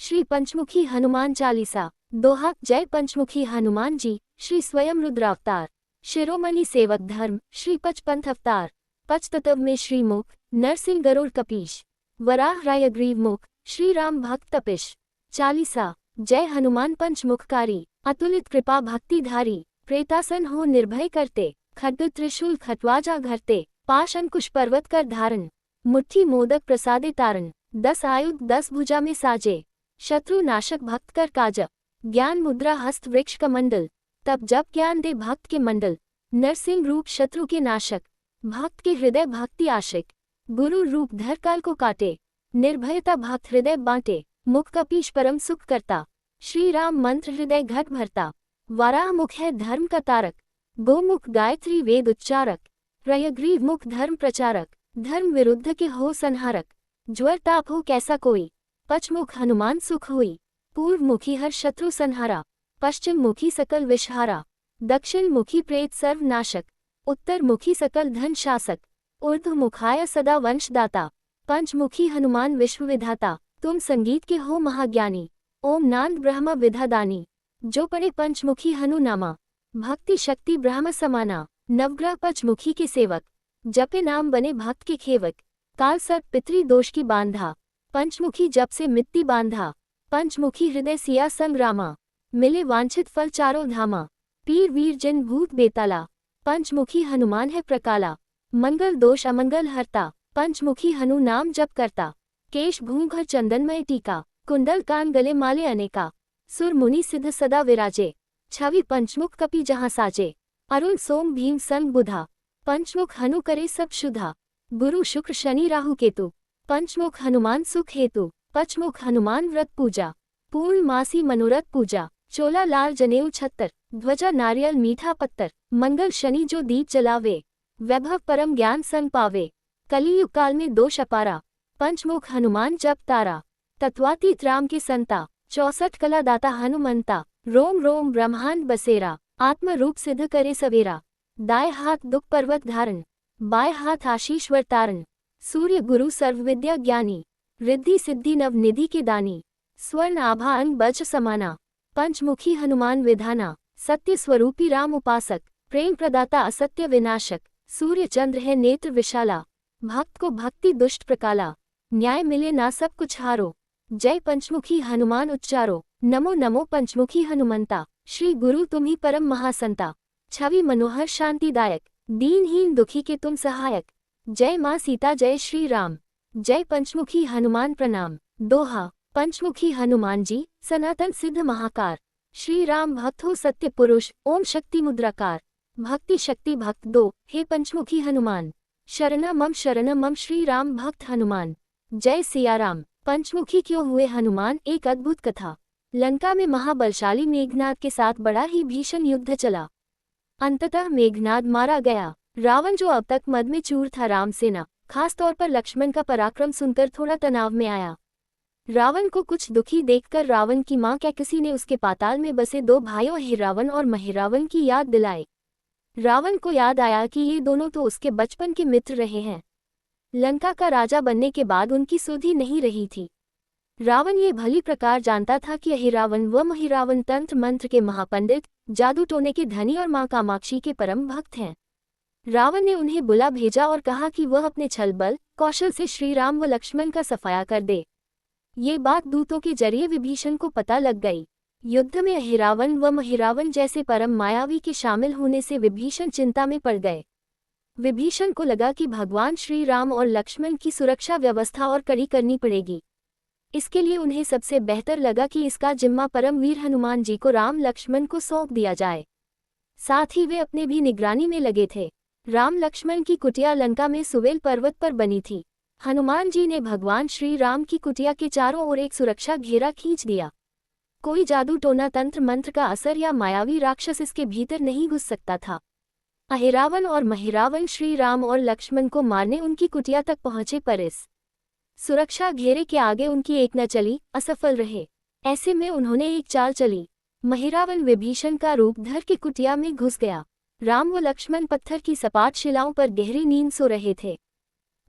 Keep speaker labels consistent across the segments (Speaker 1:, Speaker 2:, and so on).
Speaker 1: श्री पंचमुखी हनुमान चालीसा। दोहा। जय पंचमुखी हनुमान जी, श्री स्वयं रुद्रावतार। शिरोमणि सेवक धर्म, श्री पचपंथ अवतार। पचतत्व में श्री मुख, नरसिंह गरुड़ कपीश। वराह राय ग्रीव मुख, श्री राम भक्त तपिश। चालीसा। जय हनुमान पंचमुखकारी, अतुलित कृपा भक्तिधारी। प्रेतासन हो निर्भय करते, खड्ग त्रिशूल खटवाजा घरते। पाश अंकुश पर्वत कर धारण, मुट्ठी मोदक प्रसादे तारण। 10 आयुध 10 भुजा में साजे, शत्रु नाशक भक्त कर काज। ज्ञान मुद्रा हस्त वृक्ष कमंडल, तब जब ज्ञान दे भक्त के मंडल। नरसिंह रूप शत्रु के नाशक, भक्त के हृदय भक्ति आशिक। गुरु रूप धर काल को काटे, निर्भयता भक्त हृदय बांटे। मुख कपीश परम सुख करता, श्री राम मंत्र हृदय घट भरता। वराह मुख है धर्म का तारक, गोमुख गायत्री वेद उच्चारक। रयग्रीव मुख धर्म प्रचारक, धर्म विरुद्ध के हो संहारक। ज्वर ताप हो कैसा कोई, पचमुख हनुमान सुख हुई। पूर्व मुखी हर शत्रु संहारा, पश्चिम मुखी सकल विषहारा। दक्षिण मुखी प्रेत सर्वनाशक, उत्तर मुखी सकल धन शासक। ऊर्ध्व मुखाय सदा वंशदाता, पंचमुखी हनुमान विश्व विधाता। तुम संगीत के हो महाज्ञानी, ओम नाद ब्रह्म विधादानी। जो पढ़े पंचमुखी हनुनामा, भक्ति शक्ति ब्रह्म समाना। नवग्रह पचमुखी के सेवक, जपे नाम बने भक्त के खेवक। काल सर्प पितरी दोष की बांधा, पंचमुखी जप से मिट्टी बांधा। पंचमुखी हृदय सिया संग्रामा, मिले वांछित फल चारों धामा। पीर वीर जिन भूत बेताला, पंचमुखी हनुमान है प्रकाला। मंगल दोष अमंगल हरता, पंचमुखी हनु नाम जप करता। केश भूंघर चंदनमय टीका, कुंडल कान गले माले अनेका। सुर मुनि सिद्ध सदा विराजे, छवि पंचमुख कपि जहाँ साजे। अरुण सोम भीम संग बुधा, पंचमुख हनु करे सब शुधा। गुरु शुक्र शनि राहु केतु, पंचमुख हनुमान सुख हेतु। पचमुख हनुमान व्रत पूजा, पूर्ण मासी मनोरथ पूजा। चोला लाल जनेऊ छत्तर, ध्वजा नारियल मीठा पत्तर। मंगल शनि जो दीप जलावे, वैभव परम ज्ञान संग पावे। कलियुग काल में दोष अपारा, पंचमुख हनुमान जप तारा। तत्वातीत राम के संता, 64 कला दाता हनुमंता। रोम रोम ब्रह्मांड बसेरा, आत्म रूप सिद्ध करे सवेरा। दाएं हाथ दुख पर्वत धारण, बाएं हाथ आशीष वर तारण। सूर्य गुरु सर्वविद्या ज्ञानी, रिद्धि सिद्धि नव निधि के दानी। स्वर्ण आभा अंग बज समाना, पंचमुखी हनुमान विधाना। सत्य स्वरूपी राम उपासक, प्रेम प्रदाता असत्य विनाशक। सूर्य चंद्र है नेत्र विशाला, भक्त को भक्ति दुष्ट प्रकाला। न्याय मिले ना सब कुछ हारो, जय पंचमुखी हनुमान उच्चारो। नमो नमो पंचमुखी हनुमंता, श्री गुरु तुम ही परम महासंता। छवि मनोहर शांतिदायक, दीनहीन दुखी के तुम सहायक। जय माँ सीता जय श्री राम, जय पंचमुखी हनुमान प्रणाम। दोहा। पंचमुखी हनुमान जी, सनातन सिद्ध महाकार। श्री राम भक्त हो सत्य पुरुष, ओम शक्ति मुद्राकार। भक्ति शक्ति भक्त दो, हे पंचमुखी हनुमान। शरण मम श्री राम भक्त हनुमान। जय सिया राम। पंचमुखी क्यों हुए हनुमान, एक अद्भुत कथा। लंका में महाबलशाली मेघनाद के साथ बड़ा ही भीषण युद्ध चला। अंततः मेघनाद मारा गया। रावण जो अब तक मद में चूर था, राम सेना खासतौर पर लक्ष्मण का पराक्रम सुनकर थोड़ा तनाव में आया। रावण को कुछ दुखी देखकर रावण की मां कैकसी ने उसके पाताल में बसे 2 भाइयों हिरावन और महिरावन की याद दिलाई। रावण को याद आया कि ये दोनों तो उसके बचपन के मित्र रहे हैं। लंका का राजा बनने के बाद उनकी सुधि नहीं रही थी। रावण ये भली प्रकार जानता था कि अहिरावन व महिरावन तंत्र मंत्र के महापंडित, जादू टोने के धनी और मां कामाक्षी के परम भक्त हैं। रावण ने उन्हें बुला भेजा और कहा कि वह अपने छल बल कौशल से श्री राम व लक्ष्मण का सफाया कर दे। ये बात दूतों के जरिए विभीषण को पता लग गई। युद्ध में अहिरावन व महिरावन जैसे परम मायावी के शामिल होने से विभीषण चिंता में पड़ गए। विभीषण को लगा कि भगवान श्री राम और लक्ष्मण की सुरक्षा व्यवस्था और कड़ी करनी पड़ेगी। इसके लिए उन्हें सबसे बेहतर लगा कि इसका जिम्मा परमवीर हनुमान जी को राम लक्ष्मण को सौंप दिया जाए। साथ ही वे अपने भी निगरानी में लगे थे। राम लक्ष्मण की कुटिया लंका में सुवेल पर्वत पर बनी थी। हनुमान जी ने भगवान श्री राम की कुटिया के चारों ओर एक सुरक्षा घेरा खींच दिया। कोई जादू टोना तंत्र मंत्र का असर या मायावी राक्षस इसके भीतर नहीं घुस सकता था। अहिरावन और महिरावन श्री राम और लक्ष्मण को मारने उनकी कुटिया तक पहुंचे, पर इस सुरक्षा घेरे के आगे उनकी एक न चली, असफल रहे। ऐसे में उन्होंने एक चाल चली। महिरावन विभीषण का रूप धर के कुटिया में घुस गया। राम व लक्ष्मण पत्थर की सपाट शिलाओं पर गहरी नींद सो रहे थे।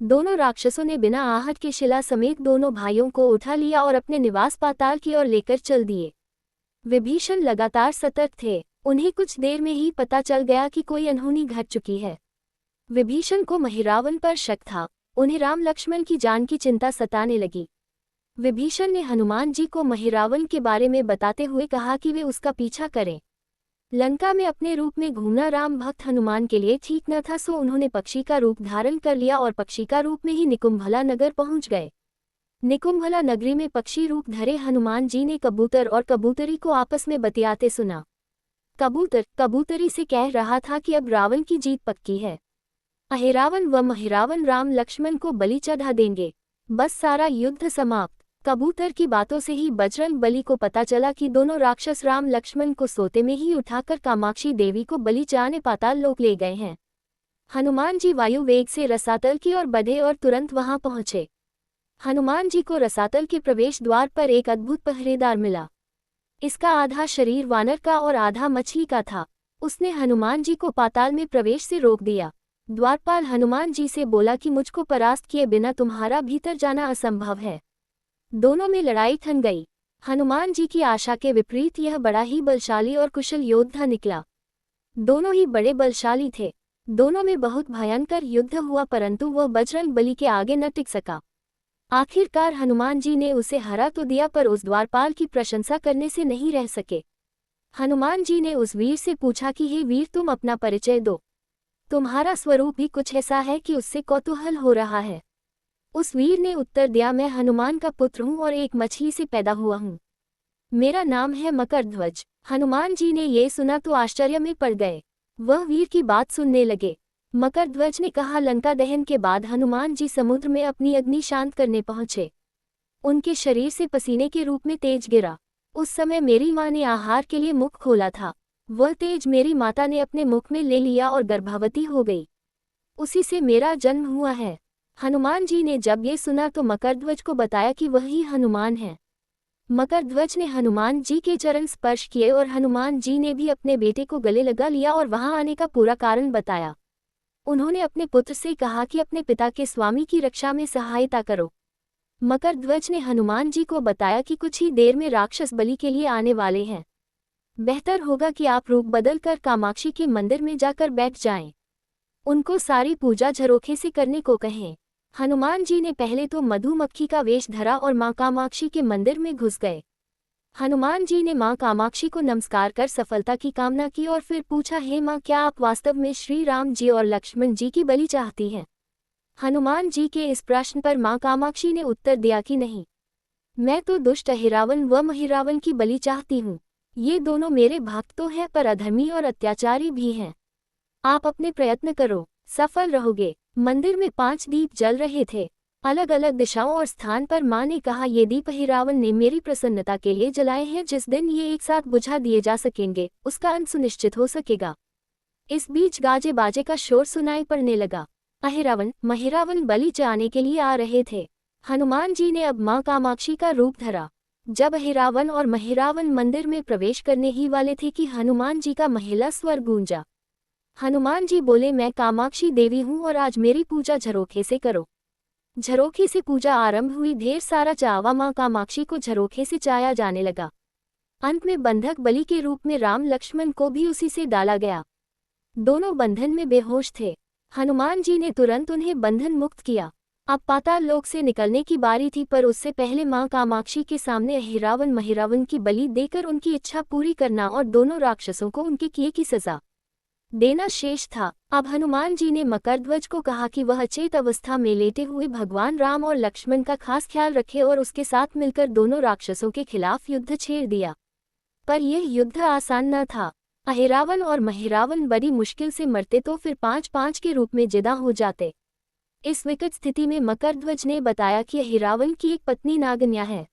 Speaker 1: दोनों राक्षसों ने बिना आहट के शिला समेत दोनों भाइयों को उठा लिया और अपने निवास पाताल की ओर लेकर चल दिए। विभीषण लगातार सतर्क थे। उन्हें कुछ देर में ही पता चल गया कि कोई अनहोनी घट चुकी है। विभीषण को महिरावण पर शक था। उन्हें राम लक्ष्मण की जान की चिंता सताने लगी। विभीषण ने हनुमान जी को महिरावण के बारे में बताते हुए कहा कि वे उसका पीछा करें। लंका में अपने रूप में घूमना राम भक्त हनुमान के लिए ठीक न था, सो उन्होंने पक्षी का रूप धारण कर लिया और पक्षी का रूप में ही निकुंभला नगर पहुंच गए। निकुंभला नगरी में पक्षी रूप धरे हनुमान जी ने कबूतर और कबूतरी को आपस में बतियाते सुना। कबूतर कबूतरी से कह रहा था कि अब रावण की जीत पक्की है। अहिरावण व महिरावण राम लक्ष्मण को बलि चढ़ा देंगे, बस सारा युद्ध समाप्त। कबूतर की बातों से ही बजरंग बली को पता चला कि दोनों राक्षस राम लक्ष्मण को सोते में ही उठाकर कामाक्षी देवी को बलि चढ़ाने पाताल लोक ले गए हैं। हनुमान जी वायु वेग से रसातल की ओर बढ़े और तुरंत वहां पहुंचे। हनुमान जी को रसातल के प्रवेश द्वार पर एक अद्भुत पहरेदार मिला। इसका आधा शरीर वानर का और आधा मछली का था। उसने हनुमान जी को पाताल में प्रवेश से रोक दिया। द्वारपाल हनुमान जी से बोला कि मुझको परास्त किए बिना तुम्हारा भीतर जाना असंभव है। दोनों में लड़ाई थम गई। हनुमान जी की आशा के विपरीत यह बड़ा ही बलशाली और कुशल योद्धा निकला। दोनों ही बड़े बलशाली थे। दोनों में बहुत भयंकर युद्ध हुआ, परंतु वह बजरंग बली के आगे न टिक सका। आखिरकार हनुमान जी ने उसे हरा तो दिया, पर उस द्वारपाल की प्रशंसा करने से नहीं रह सके। हनुमान जी ने उस वीर से पूछा कि हे वीर, तुम अपना परिचय दो। तुम्हारा स्वरूप भी कुछ ऐसा है कि उससे कौतूहल हो रहा है। उस वीर ने उत्तर दिया, मैं हनुमान का पुत्र हूँ और एक मछली से पैदा हुआ हूँ। मेरा नाम है मकरध्वज। हनुमान जी ने ये सुना तो आश्चर्य में पड़ गए। वह वीर की बात सुनने लगे। मकरध्वज ने कहा, लंका दहन के बाद हनुमान जी समुद्र में अपनी अग्नि शांत करने पहुंचे। उनके शरीर से पसीने के रूप में तेज गिरा। उस समय मेरी माँ ने आहार के लिए मुख खोला था। वह तेज मेरी माता ने अपने मुख में ले लिया और गर्भवती हो गई। उसी से मेरा जन्म हुआ है। हनुमान जी ने जब ये सुना तो मकरध्वज को बताया कि वही हनुमान है। मकरध्वज ने हनुमान जी के चरण स्पर्श किए और हनुमान जी ने भी अपने बेटे को गले लगा लिया और वहां आने का पूरा कारण बताया। उन्होंने अपने पुत्र से कहा कि अपने पिता के स्वामी की रक्षा में सहायता करो। मकरध्वज ने हनुमान जी को बताया कि कुछ ही देर में राक्षस बलि के लिए आने वाले हैं। बेहतर होगा कि आप रूप बदल कर कामाक्षी के मंदिर में जाकर बैठ जाएं। उनको सारी पूजा झरोखे से करने को कहें। हनुमान जी ने पहले तो मधुमक्खी का वेश धरा और मां कामाक्षी के मंदिर में घुस गए। हनुमान जी ने मां कामाक्षी को नमस्कार कर सफलता की कामना की और फिर पूछा, हे मां, क्या आप वास्तव में श्री राम जी और लक्ष्मण जी की बलि चाहती हैं? हनुमान जी के इस प्रश्न पर मां कामाक्षी ने उत्तर दिया कि नहीं, मैं तो दुष्ट अहिरावण व महिरावण की बलि चाहती हूँ। ये दोनों मेरे भक्त तो हैं, पर अधर्मी और अत्याचारी भी हैं। आप अपने प्रयत्न करो, सफल रहोगे। मंदिर में 5 दीप जल रहे थे। अलग अलग दिशाओं और स्थान पर मां ने कहा, ये दीप अहिरावण ने मेरी प्रसन्नता के लिए जलाए हैं। जिस दिन ये एक साथ बुझा दिए जा सकेंगे, उसका अंत सुनिश्चित हो सकेगा। इस बीच गाजे बाजे का शोर सुनाई पड़ने लगा। अहिरावण महिरावण बलि चढ़ाने के लिए आ रहे थे। हनुमान जी ने अब मां कामाक्षी का रूप धरा। जब अहिरावण और महिरावण मंदिर में प्रवेश करने ही वाले थे कि हनुमान जी का महिला स्वर गूंजा। हनुमान जी बोले, मैं कामाक्षी देवी हूँ और आज मेरी पूजा झरोखे से करो। झरोखे से पूजा आरंभ हुई। ढेर सारा चावा मां कामाक्षी को झरोखे से चाया जाने लगा। अंत में बंधक बलि के रूप में राम लक्ष्मण को भी उसी से डाला गया। दोनों बंधन में बेहोश थे। हनुमान जी ने तुरंत उन्हें बंधन मुक्त किया। अब पाताल लोक से निकलने की बारी थी, पर उससे पहले मां कामाक्षी के सामने अहिरावण महिरावण की बलि देकर उनकी इच्छा पूरी करना और दोनों राक्षसों को उनके किए की सजा देना शेष था। अब हनुमान जी ने मकरध्वज को कहा कि वह अचेत अवस्था में लेटे हुए भगवान राम और लक्ष्मण का खास ख्याल रखे और उसके साथ मिलकर दोनों राक्षसों के खिलाफ युद्ध छेड़ दिया। पर यह युद्ध आसान न था। अहिरावण और महिरावण बड़ी मुश्किल से मरते तो फिर 5-5 के रूप में जिदा हो जाते। इस विकट स्थिति में मकरध्वज ने बताया कि अहिरावण की एक पत्नी नागन्या है।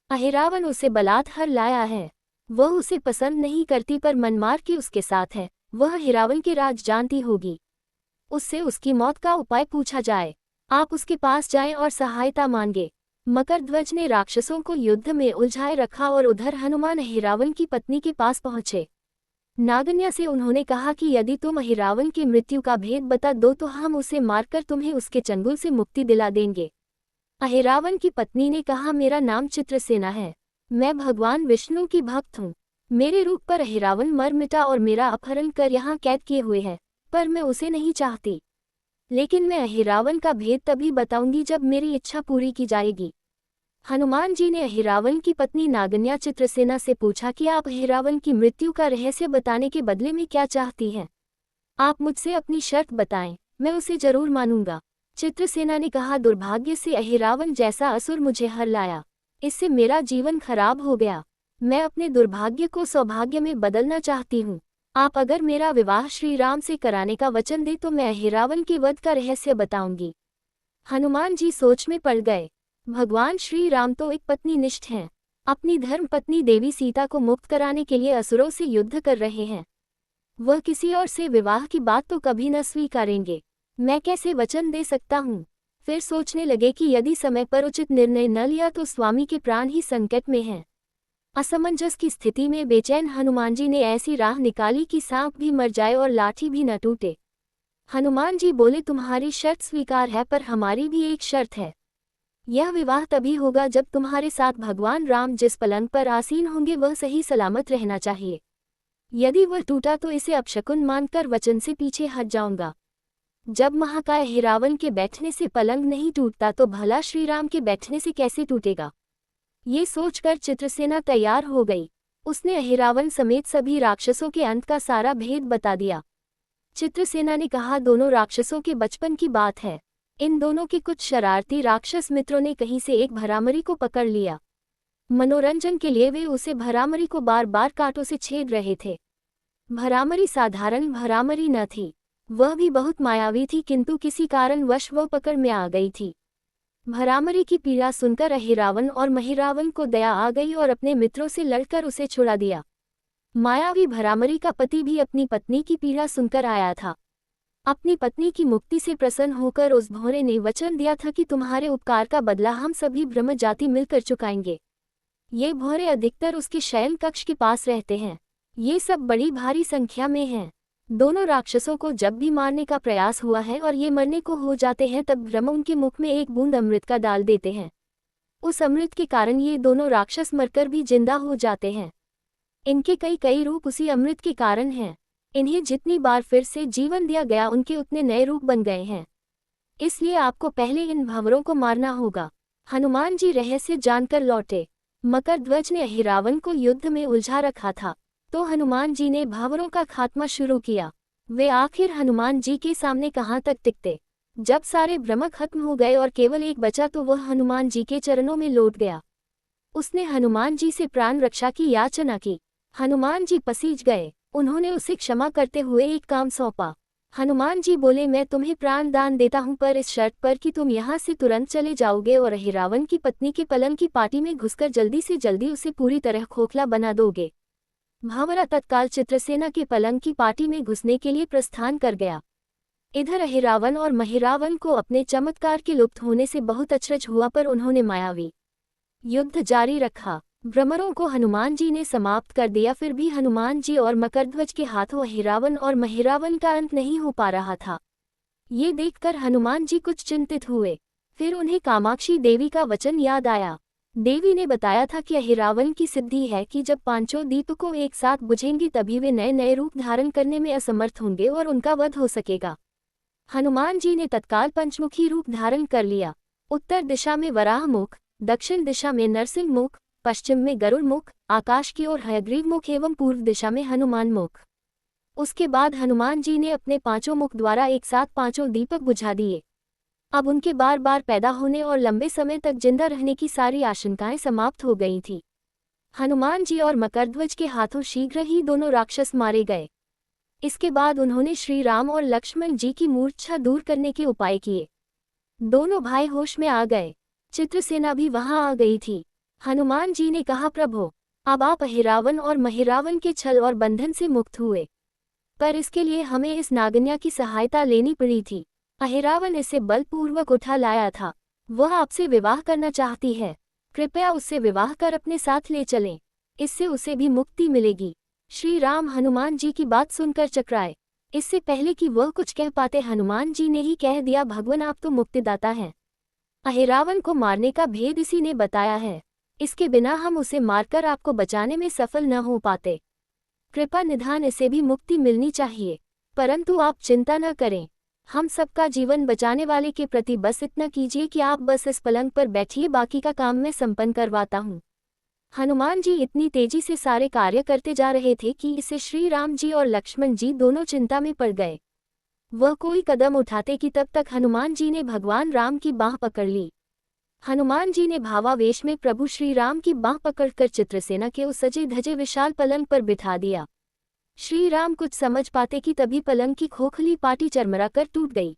Speaker 1: अहिरावण उसे बलात्कार लाया है। वह उसे पसंद नहीं करती, पर मनमार के उसके साथ है। वह अहिरावण के राज जानती होगी। उससे उसकी मौत का उपाय पूछा जाए। आप उसके पास जाएं और सहायता मांगे। मकरध्वज ने राक्षसों को युद्ध में उलझाए रखा और उधर हनुमान अहिरावण की पत्नी के पास पहुंचे। नागन्या से उन्होंने कहा कि यदि तुम अहिरावण की मृत्यु का भेद बता दो तो हम उसे मारकर तुम्हें उसके चंगुल से मुक्ति दिला देंगे। अहिरावण की पत्नी ने कहा, मेरा नाम चित्रसेना है, मैं भगवान विष्णु की भक्त हूँ। मेरे रूप पर अहिरावण मर मिटा और मेरा अपहरण कर यहाँ कैद किए हुए है, पर मैं उसे नहीं चाहती। लेकिन मैं अहिरावण का भेद तभी बताऊंगी जब मेरी इच्छा पूरी की जाएगी। हनुमान जी ने अहिरावण की पत्नी नागन्या चित्रसेना से पूछा कि आप अहिरावण की मृत्यु का रहस्य बताने के बदले में क्या चाहती हैं? आप मुझसे अपनी शर्त बताएं, मैं उसे जरूर मानूंगा। चित्रसेना ने कहा, दुर्भाग्य से अहिरावण जैसा असुर मुझे हर लाया, इससे मेरा जीवन खराब हो गया। मैं अपने दुर्भाग्य को सौभाग्य में बदलना चाहती हूँ। आप अगर मेरा विवाह श्री राम से कराने का वचन दे तो मैं अहिरावण के वध का रहस्य बताऊंगी। हनुमान जी सोच में पड़ गए। भगवान श्री राम तो एक पत्नीनिष्ठ हैं, अपनी धर्म पत्नी देवी सीता को मुक्त कराने के लिए असुरों से युद्ध कर रहे हैं। वह किसी और से विवाह की बात तो कभी न स्वीकारेंगे। मैं कैसे वचन दे सकता हूँ? फिर सोचने लगे कि यदि समय पर उचित निर्णय न लिया तो स्वामी के प्राण ही संकट में हैं। असमंजस की स्थिति में बेचैन हनुमान जी ने ऐसी राह निकाली कि सांप भी मर जाए और लाठी भी न टूटे। हनुमान जी बोले, तुम्हारी शर्त स्वीकार है, पर हमारी भी एक शर्त है। यह विवाह तभी होगा जब तुम्हारे साथ भगवान राम जिस पलंग पर आसीन होंगे वह सही सलामत रहना चाहिए। यदि वह टूटा तो इसे अपशकुन मानकर वचन से पीछे हट जाऊंगा। जब महाकाय अहिरावण के बैठने से पलंग नहीं टूटता तो भला श्री राम के बैठने से कैसे टूटेगा? ये सोचकर चित्रसेना तैयार हो गई। उसने अहिरावण समेत सभी राक्षसों के अंत का सारा भेद बता दिया। चित्रसेना ने कहा, दोनों राक्षसों के बचपन की बात है। इन दोनों के कुछ शरारती राक्षस मित्रों ने कहीं से एक भरामरी को पकड़ लिया। मनोरंजन के लिए वे उसे भरामरी को बार बार कांटों से छेद रहे थे। भरामरी साधारण भरामरी न थी, वह भी बहुत मायावी थी, किंतु किसी कारणवश वह पकड़ में आ गई थी। भरामरी की पीड़ा सुनकर अहिरावण और महिरावण को दया आ गई और अपने मित्रों से लड़कर उसे छुड़ा दिया। मायावी भरामरी का पति भी अपनी पत्नी की पीड़ा सुनकर आया था। अपनी पत्नी की मुक्ति से प्रसन्न होकर उस भौरे ने वचन दिया था कि तुम्हारे उपकार का बदला हम सभी ब्रह्म जाति मिलकर चुकाएंगे। ये भौरे अधिकतर उसके शयन कक्ष के पास रहते हैं। ये सब बड़ी भारी संख्या में हैं। दोनों राक्षसों को जब भी मारने का प्रयास हुआ है और ये मरने को हो जाते हैं तब ब्रह्म उनके मुख में एक बूंद अमृत का डाल देते हैं। उस अमृत के कारण ये दोनों राक्षस मरकर भी जिंदा हो जाते हैं। इनके कई रूप उसी अमृत के कारण हैं। इन्हें जितनी बार फिर से जीवन दिया गया उनके उतने नए रूप बन गए हैं। इसलिए आपको पहले इन भंवरों को मारना होगा। हनुमान जी रहस्य जानकर लौटे। मकरध्वज ने अहिरावण को युद्ध में उलझा रखा था, तो हनुमान जी ने भंवरों का खात्मा शुरू किया। वे आखिर हनुमान जी के सामने कहाँ तक टिकते। जब सारे भ्रम खत्म हो गए और केवल एक बचा तो वह हनुमान जी के चरणों में लौट गया। उसने हनुमान जी से प्राण रक्षा की याचना की। हनुमान जी पसीज गए। उन्होंने उसे क्षमा करते हुए एक काम सौंपा। हनुमान जी बोले, मैं तुम्हें प्राण दान देता हूँ, पर इस शर्त पर कि तुम यहाँ से तुरंत चले जाओगे और अहिरावण की पत्नी के पलंग की पाटी में घुसकर जल्दी से जल्दी उसे पूरी तरह खोखला बना दोगे। भंवरा तत्काल चित्रसेना के पलंग की पाटी में घुसने के लिए प्रस्थान कर गया। इधर अहिरावण और महिरावण को अपने चमत्कार के लुप्त होने से बहुत अचरज हुआ, पर उन्होंने मायावी युद्ध जारी रखा। भ्रमरों को हनुमान जी ने समाप्त कर दिया, फिर भी हनुमान जी और मकरध्वज के हाथों अहिरावण और महिरावण का अंत नहीं हो पा रहा था। ये देखकर हनुमान जी कुछ चिंतित हुए। फिर उन्हें कामाक्षी देवी का वचन याद आया। देवी ने बताया था कि अहिरावण की सिद्धि है कि जब पांचों दीपकों एक साथ बुझेंगी तभी वे नए नए रूप धारण करने में असमर्थ होंगे और उनका वध हो सकेगा। हनुमान जी ने तत्काल पंचमुखी रूप धारण कर लिया। उत्तर दिशा में वराह मुख, दक्षिण दिशा में नरसिंह मुख, पश्चिम में गरुड़ मुख, आकाश की ओर हयग्रीव मुख एवं पूर्व दिशा में हनुमान मुख। उसके बाद हनुमान जी ने अपने पांचों मुख द्वारा एक साथ पांचों दीपक बुझा दिए। अब उनके बार बार पैदा होने और लंबे समय तक जिंदा रहने की सारी आशंकाएं समाप्त हो गई थी। हनुमान जी और मकरध्वज के हाथों शीघ्र ही दोनों राक्षस मारे गए। इसके बाद उन्होंने श्री राम और लक्ष्मण जी की मूर्छा दूर करने के उपाय किए। दोनों भाई होश में आ गए। चित्रसेना भी वहां आ गई थी। हनुमान जी ने कहा, प्रभो, अब आप अहिरावण और महिरावण के छल और बंधन से मुक्त हुए, पर इसके लिए हमें इस नागन्या की सहायता लेनी पड़ी थी। अहिरावण इसे बलपूर्वक उठा लाया था। वह आपसे विवाह करना चाहती है। कृपया उससे विवाह कर अपने साथ ले चलें, इससे उसे भी मुक्ति मिलेगी। श्री राम हनुमान जी की बात सुनकर चकराए। इससे पहले कि वह कुछ कह पाते हनुमान जी ने ही कह दिया, भगवान आप तो मुक्तिदाता हैं। अहिरावण को मारने का भेद इसी ने बताया है। इसके बिना हम उसे मारकर आपको बचाने में सफल न हो पाते। कृपा निधान इसे भी मुक्ति मिलनी चाहिए। परंतु आप चिंता न करें, हम सबका जीवन बचाने वाले के प्रति बस इतना कीजिए कि आप बस इस पलंग पर बैठिए, बाकी का काम मैं संपन्न करवाता हूँ। हनुमान जी इतनी तेजी से सारे कार्य करते जा रहे थे कि इससे श्री राम जी और लक्ष्मण जी दोनों चिंता में पड़ गए। वह कोई कदम उठाते कि तब तक हनुमान जी ने भगवान राम की बाँह पकड़ ली। हनुमान जी ने भावावेश में प्रभु श्री राम की बाँह पकड़कर चित्रसेना के उस सजे धजे विशाल पलंग पर बिठा दिया। श्री राम कुछ समझ पाते कि तभी पलंग की खोखली पाटी चरमराकर टूट गई।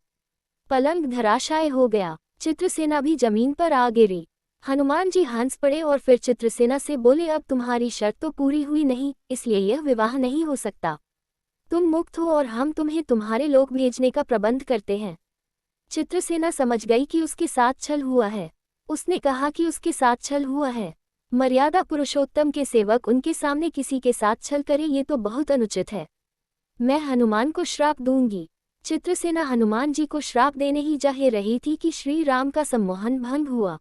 Speaker 1: पलंग धराशायी हो गया। चित्रसेना भी जमीन पर आ गिरी। हनुमान जी हंस पड़े और फिर चित्रसेना से बोले, अब तुम्हारी शर्त तो पूरी हुई नहीं, इसलिए यह विवाह नहीं हो सकता। तुम मुक्त हो और हम तुम्हें तुम्हारे लोक भेजने का प्रबंध करते हैं। चित्रसेना समझ गई कि उसके साथ छल हुआ है। उसने कहा कि उसके साथ छल हुआ है। मर्यादा पुरुषोत्तम के सेवक उनके सामने किसी के साथ छल करे, ये तो बहुत अनुचित है। मैं हनुमान को श्राप दूंगी। चित्रसेना हनुमान जी को श्राप देने ही जा रही थी कि श्री राम का सम्मोहन भंग हुआ।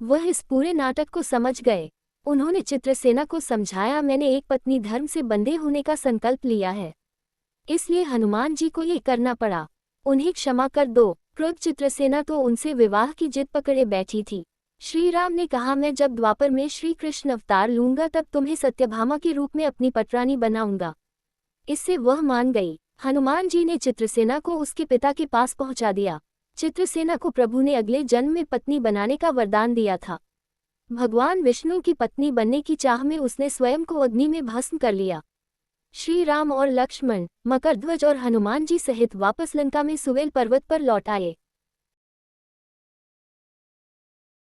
Speaker 1: वह इस पूरे नाटक को समझ गए। उन्होंने चित्रसेना को समझाया, मैंने एक पत्नी धर्म से बंधे होने का संकल्प लिया है, इसलिए हनुमान जी को ये करना पड़ा। उन्हें क्षमा कर दो। क्रोध चित्रसेना तो उनसे विवाह की जिद पकड़े बैठी थी। श्री राम ने कहा, मैं जब द्वापर में श्री कृष्ण अवतार लूंगा तब तुम्हें सत्यभामा के रूप में अपनी पटरानी बनाऊंगा। इससे वह मान गई। हनुमान जी ने चित्रसेना को उसके पिता के पास पहुंचा दिया। चित्रसेना को प्रभु ने अगले जन्म में पत्नी बनाने का वरदान दिया था। भगवान विष्णु की पत्नी बनने की चाह में उसने स्वयं को अग्नि में भस्म कर लिया। श्री राम और लक्ष्मण, मकरध्वज और हनुमान जी सहित वापस लंका में सुवेल पर्वत पर लौट आए।